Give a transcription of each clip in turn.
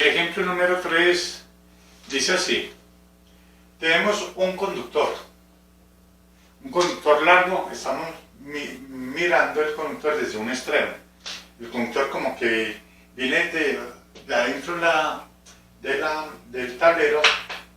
Ejemplo número 3 dice así: tenemos un conductor largo, estamos mirando el conductor desde un extremo. El conductor como que viene de adentro del tablero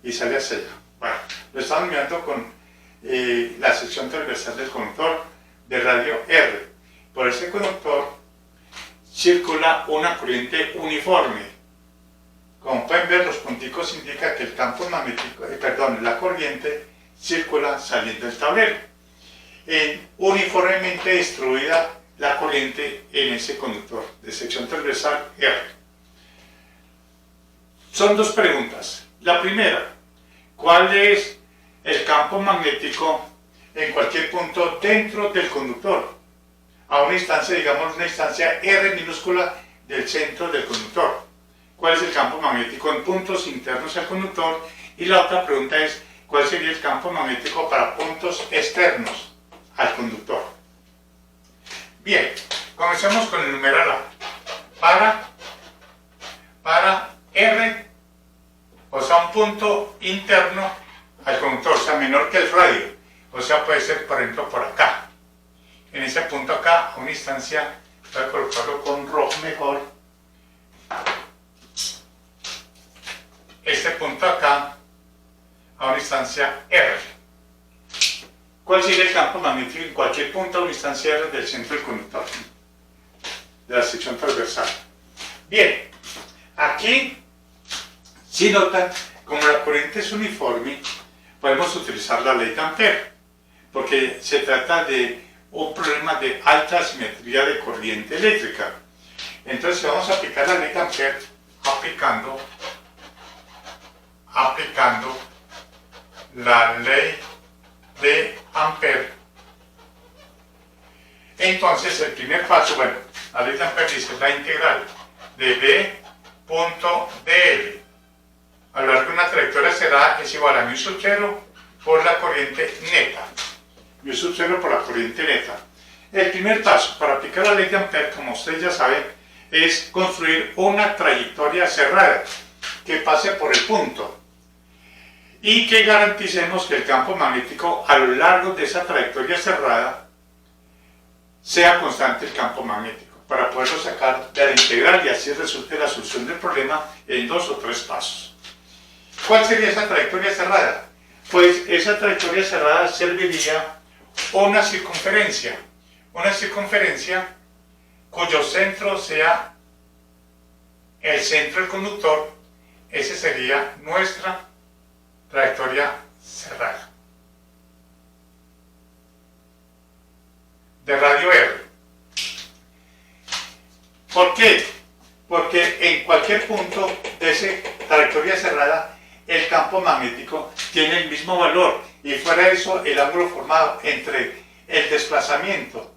y sale hacia allá. Bueno, lo estamos mirando con la sección transversal del conductor de radio R. Por ese conductor circula una corriente uniforme. Como pueden ver, los punticos indican que el campo magnético, la corriente circula saliendo del tablero. Uniformemente distribuida la corriente en ese conductor de sección transversal R. Son dos preguntas. La primera: ¿cuál es el campo magnético en cualquier punto dentro del conductor? A una instancia, digamos una instancia R minúscula del centro del conductor. ¿Cuál es el campo magnético en puntos internos al conductor? Y la otra pregunta es: ¿cuál sería el campo magnético para puntos externos al conductor? Bien, comencemos con el numeral A. Para R, o sea, un punto interno al conductor, o sea, menor que el radio, o sea, puede ser, por ejemplo, por acá. En ese punto acá, a una instancia, voy a colocarlo con rojo mejor. Este punto acá, a una instancia R. ¿Cuál sería el campo magnético en cualquier punto a una instancia R del centro del conductor, de la sección transversal? Bien, aquí, si notan, como la corriente es uniforme, podemos utilizar la ley de Ampère, porque se trata de un problema de alta simetría de corriente eléctrica. Entonces vamos a aplicar la ley de Ampère aplicando la ley de Ampère. Entonces el primer paso, bueno, la ley de Ampère dice la integral de B punto dl a lo largo de una trayectoria cerrada es igual a mu sub 0 por la corriente neta. Mu sub 0 por la corriente neta. El primer paso para aplicar la ley de Ampère, como ustedes ya saben, es construir una trayectoria cerrada que pase por el punto y que garanticemos que el campo magnético a lo largo de esa trayectoria cerrada sea constante el campo magnético, para poderlo sacar de la integral y así resulte la solución del problema en 2 o 3 pasos. ¿Cuál sería esa trayectoria cerrada? Pues esa trayectoria cerrada serviría una circunferencia cuyo centro sea el centro del conductor. Esa sería nuestra trayectoria cerrada de radio R. ¿Por qué? Porque en cualquier punto de esa trayectoria cerrada el campo magnético tiene el mismo valor, y fuera de eso el ángulo formado entre el desplazamiento,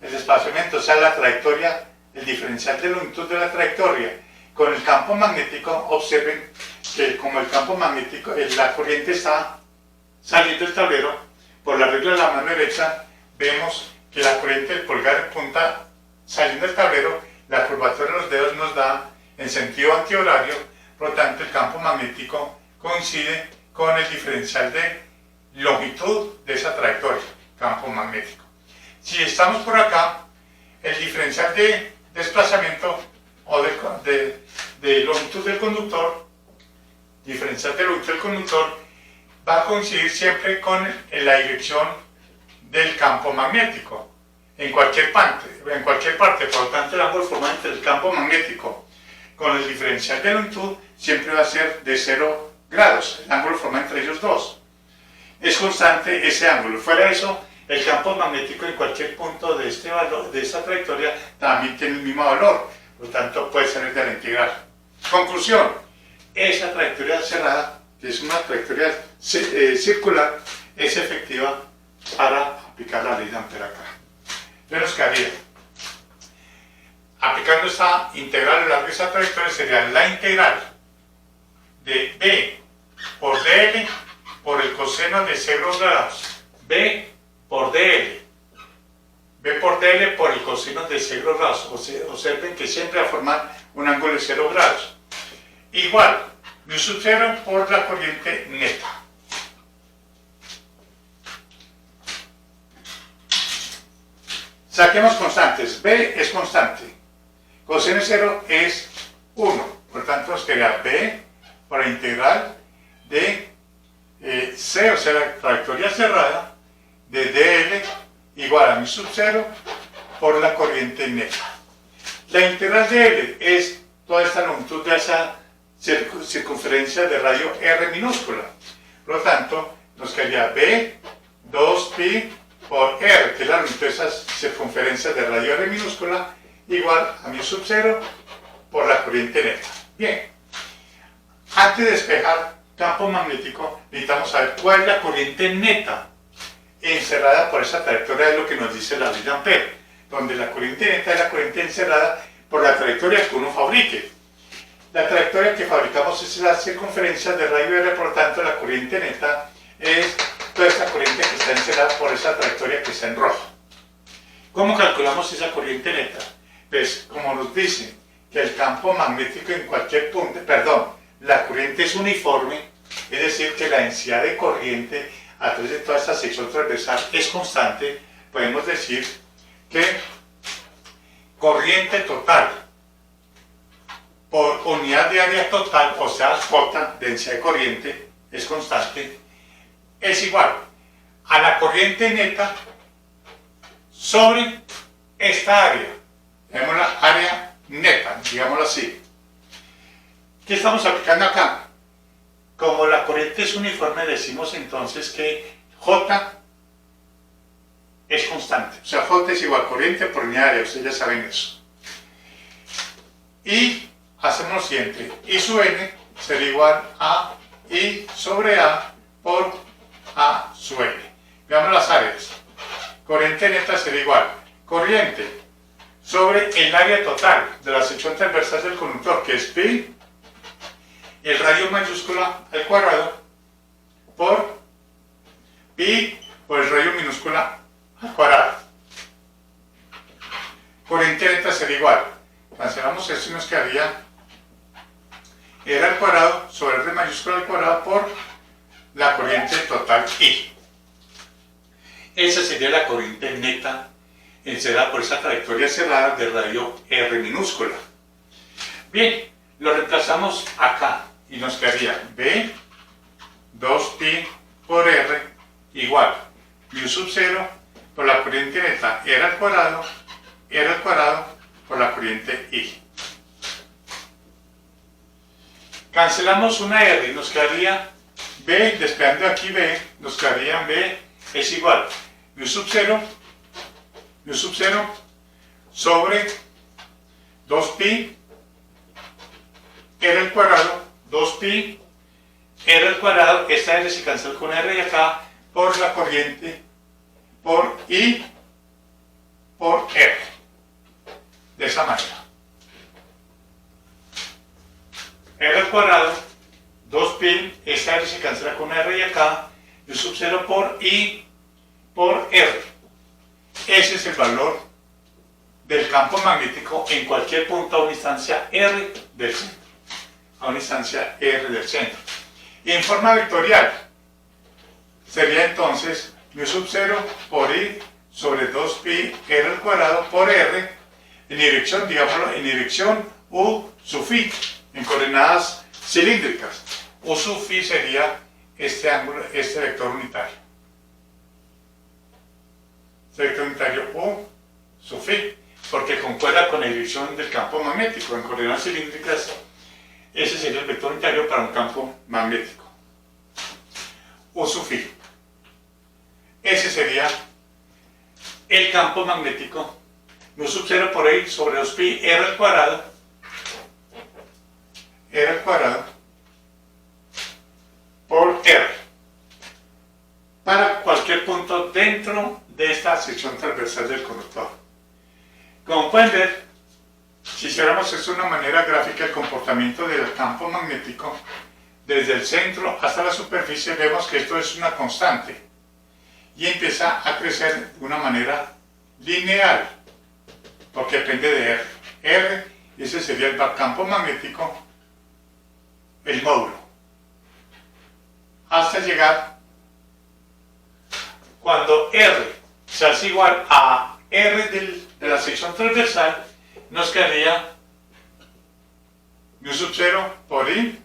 o sea, la trayectoria, el diferencial de longitud de la trayectoria con el campo magnético. Observen que como el campo magnético, la corriente está saliendo del tablero, por la regla de la mano derecha vemos que la corriente del pulgar en punta saliendo del tablero, la curvatura de los dedos nos da en sentido antihorario, por lo tanto el campo magnético coincide con el diferencial de longitud de esa trayectoria, campo magnético. Si estamos por acá, el diferencial de desplazamiento o de longitud del conductor, va a coincidir siempre con la dirección del campo magnético, en cualquier parte. Por lo tanto, el ángulo formado entre el campo magnético con el diferencial de longitud siempre va a ser de 0 grados, el ángulo formado entre ellos dos. Es constante ese ángulo. Fuera de eso, el campo magnético en cualquier punto de esta trayectoria también tiene el mismo valor, por lo tanto puede salir de la integral. Conclusión: esa trayectoria cerrada, que es una trayectoria circular, es efectiva para aplicar la ley de Ampère acá. ¿Qué nos quedaría? Aplicando esta integral a lo largo de esa trayectoria sería la integral de B por dl por el coseno de 0 grados. B por dl por el coseno de 0 grados. Observen que siempre va a formar un ángulo de 0 grados. igual mu sub 0 por la corriente neta. Saquemos constantes. B es constante. Coseno 0 es 1. Por tanto, nos queda B por la integral de C, o sea, la trayectoria cerrada, de dl igual a mu sub 0 por la corriente neta. La integral de L es toda esta longitud de esa circunferencia de radio R minúscula. Por lo tanto, nos quedaría B 2pi por R, que es la longitud de esas circunferencias de radio R minúscula, igual a mu sub 0 por la corriente neta. Bien, antes de despejar campo magnético, necesitamos saber cuál es la corriente neta encerrada por esa trayectoria, de lo que nos dice la ley de Ampère, donde la corriente neta es la corriente encerrada por la trayectoria que uno fabrique. La trayectoria que fabricamos es la circunferencia de radio R, por lo tanto la corriente neta es toda esta corriente que está encerrada por esa trayectoria que está en rojo. ¿Cómo calculamos esa corriente neta? Pues como nos dicen que el campo magnético en cualquier punto, la corriente es uniforme, es decir, que la densidad de corriente a través de toda esta sección transversal es constante, podemos decir que corriente total por unidad de área total, o sea, J, densidad de corriente, es constante, es igual a la corriente neta sobre esta área. Tenemos la área neta, digámoslo así. ¿Qué estamos aplicando acá? Como la corriente es uniforme, decimos entonces que J es constante. O sea, J es igual a corriente por unidad de área, ustedes ya saben eso. Y hacemos lo siguiente, I sub n será igual a I sobre A por A sub n. Veamos las áreas. Corriente neta será igual corriente sobre el área total de la sección transversal del conductor, que es pi, el radio mayúscula al cuadrado, por pi por el radio minúscula al cuadrado. Corriente neta será igual, cancelamos esto y nos quedaría R al cuadrado sobre R mayúscula al cuadrado por la corriente total I. Esa sería la corriente neta encerrada por esa trayectoria cerrada de radio R minúscula. Bien, lo reemplazamos acá y nos quedaría B 2pi por R igual mu sub 0 por la corriente neta R al cuadrado por la corriente I. Cancelamos una R y nos quedaría B, despegando aquí B, nos quedaría B es igual mu sub 0 sobre 2pi R al cuadrado, 2pi R al cuadrado, esta R se cancela con R y acá, por la corriente, por I, por R. De esa manera. R al cuadrado, 2pi, esta R se cancela con R y acá, mu sub 0 por I, por R. Ese es el valor del campo magnético en cualquier punto a una instancia R del centro. A una instancia R del centro. Y en forma vectorial sería entonces mu sub 0 por I sobre 2pi R al cuadrado por R en dirección, digámoslo, en dirección U sub phi, en coordenadas cilíndricas. U sub phi sería este ángulo, este vector unitario. Vector unitario U sub phi, porque concuerda con la dirección del campo magnético en coordenadas cilíndricas. Ese sería el vector unitario para un campo magnético. U sub phi. Ese sería el campo magnético mu sub 0 por I sobre 2pi R al cuadrado por R para cualquier punto dentro de esta sección transversal del conductor. Como pueden ver, si hiciéramos esto de una manera gráfica, el comportamiento del campo magnético desde el centro hasta la superficie, vemos que esto es una constante y empieza a crecer de una manera lineal, porque depende de R. R, ese sería el campo magnético el módulo, hasta llegar, cuando R se hace igual a R de la sección transversal, nos quedaría mu sub 0 por I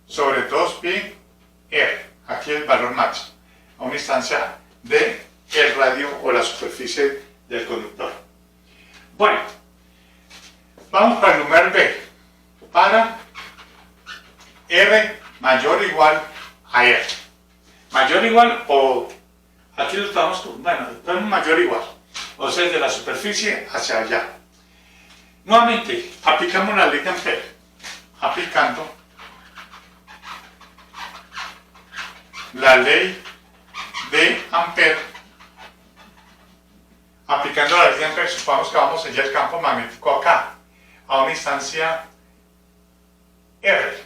sobre 2pi R. Aquí el valor máximo, a una instancia de el radio o la superficie del conductor. Bueno, vamos para el numeral B, para R mayor o igual a R. Mayor o igual, o aquí lo estamos, bueno, tenemos mayor o igual, o sea, de la superficie hacia allá. Nuevamente, aplicamos la ley de Ampere, aplicando la ley de Ampere. Aplicando la ley de Ampere, supongamos que vamos a hallar el campo magnético acá, a una instancia R,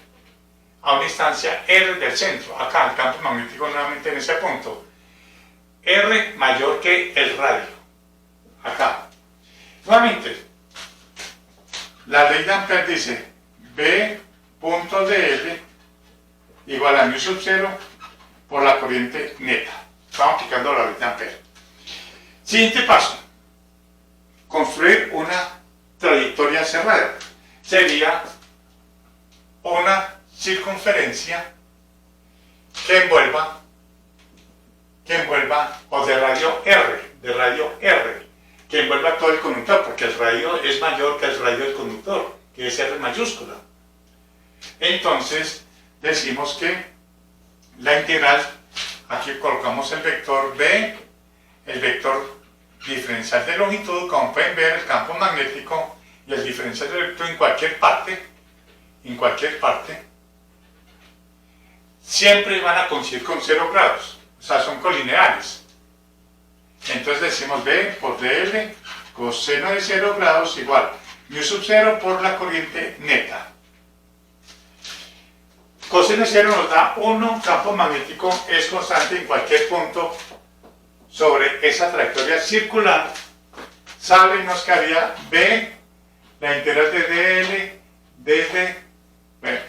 a una instancia R del centro, acá el campo magnético nuevamente en ese punto, R mayor que el radio, acá. Nuevamente, la ley de Ampere dice B punto dl igual a mu sub 0 por la corriente neta. Estamos aplicando la ley de Ampere. Siguiente paso, construir una trayectoria cerrada. Sería una circunferencia que envuelva o de radio R, que envuelva todo el conductor, porque el radio es mayor que el radio del conductor, que es R mayúscula. Entonces decimos que la integral, aquí colocamos el vector B, el vector diferencial de longitud. Como pueden ver, el campo magnético y el diferencial de longitud en cualquier parte, siempre van a coincidir con 0 grados, o sea, son colineares. Entonces decimos B por dl coseno de 0 grados igual mu sub 0 por la corriente neta. Coseno de 0 nos da 1, campo magnético es constante en cualquier punto sobre esa trayectoria circular. Sale y nos quedaría B, la integral de dl desde B,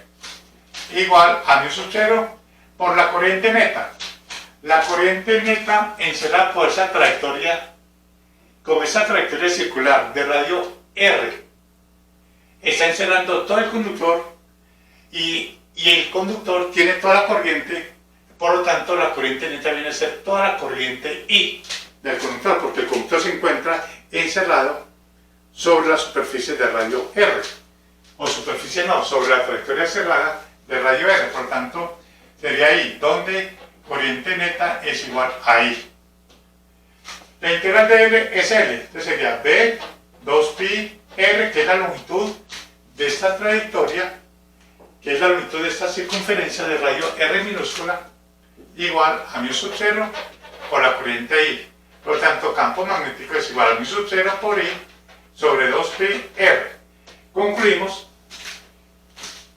igual a mu sub 0 por la corriente neta. La corriente neta encerrada por esa trayectoria, como esa trayectoria circular de radio R, está encerrando todo el conductor y el conductor tiene toda la corriente. Por lo tanto, la corriente neta viene a ser toda la corriente I del conductor, porque el conductor se encuentra encerrado sobre la superficie de radio R, o superficie no, sobre la trayectoria cerrada de radio R. Por lo tanto, sería I, donde corriente neta es igual a I. La integral de L es L, entonces sería B 2pi R, que es la longitud de esta trayectoria, que es la longitud de esta circunferencia de radio R minúscula, igual a mu sub 0 por la corriente I. Por lo tanto, campo magnético es igual a mu sub 0 por I sobre 2pi R. Concluimos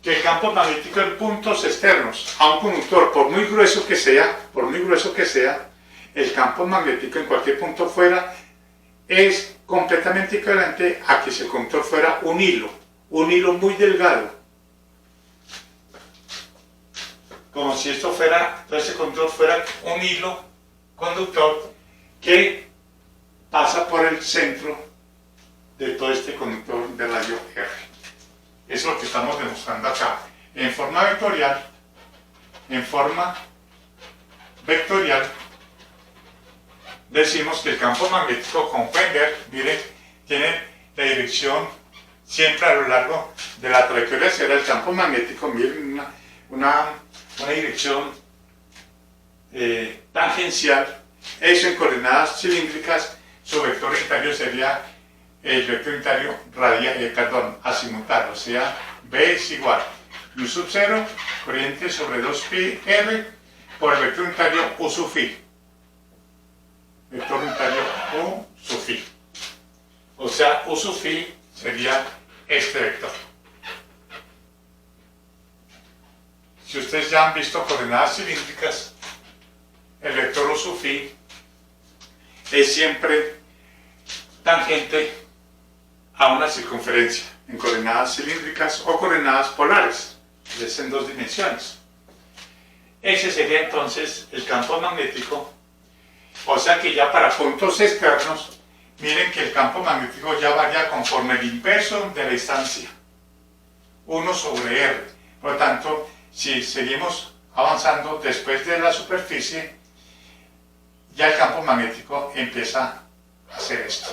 que el campo magnético en puntos externos a un conductor, por muy grueso que sea, el campo magnético en cualquier punto fuera es completamente equivalente a que si el conductor fuera un hilo muy delgado. Como si esto fuera, entonces el conductor fuera un hilo conductor que pasa por el centro de todo este conductor de radio R. Es lo que estamos demostrando acá. En forma vectorial, decimos que el campo magnético, como pueden ver, miren, tiene la dirección siempre a lo largo de la trayectoria hacia el campo magnético. Miren, una dirección tangencial. Eso en coordenadas cilíndricas, su vector unitario sería el vector unitario azimutal, o sea, B es igual mu sub 0, corriente sobre 2pi R, por el vector unitario U sub phi. Vector unitario U sub phi. O sea, U sub phi sería este vector. Si ustedes ya han visto coordenadas cilíndricas, el vector U sub phi es siempre tangente a una circunferencia en coordenadas cilíndricas o coordenadas polares. es en 2 dimensiones. Ese sería entonces el campo magnético. O sea que ya para puntos externos, miren que el campo magnético ya varía conforme el inverso de la distancia, 1 sobre R. Por lo tanto, si seguimos avanzando después de la superficie, ya el campo magnético empieza a hacer esto.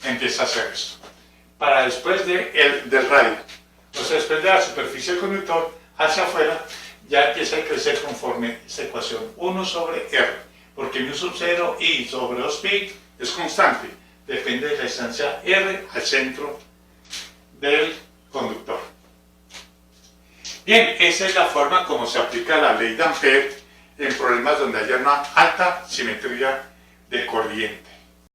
Empieza a hacer esto. Para después del radio, o sea, después de la superficie del conductor, hacia afuera, ya empieza a crecer conforme esta ecuación, 1 sobre R, porque mu sub 0 I sobre 2pi es constante, depende de la distancia R al centro del conductor. Bien, esa es la forma como se aplica la ley de Ampère en problemas donde haya una alta simetría de corriente.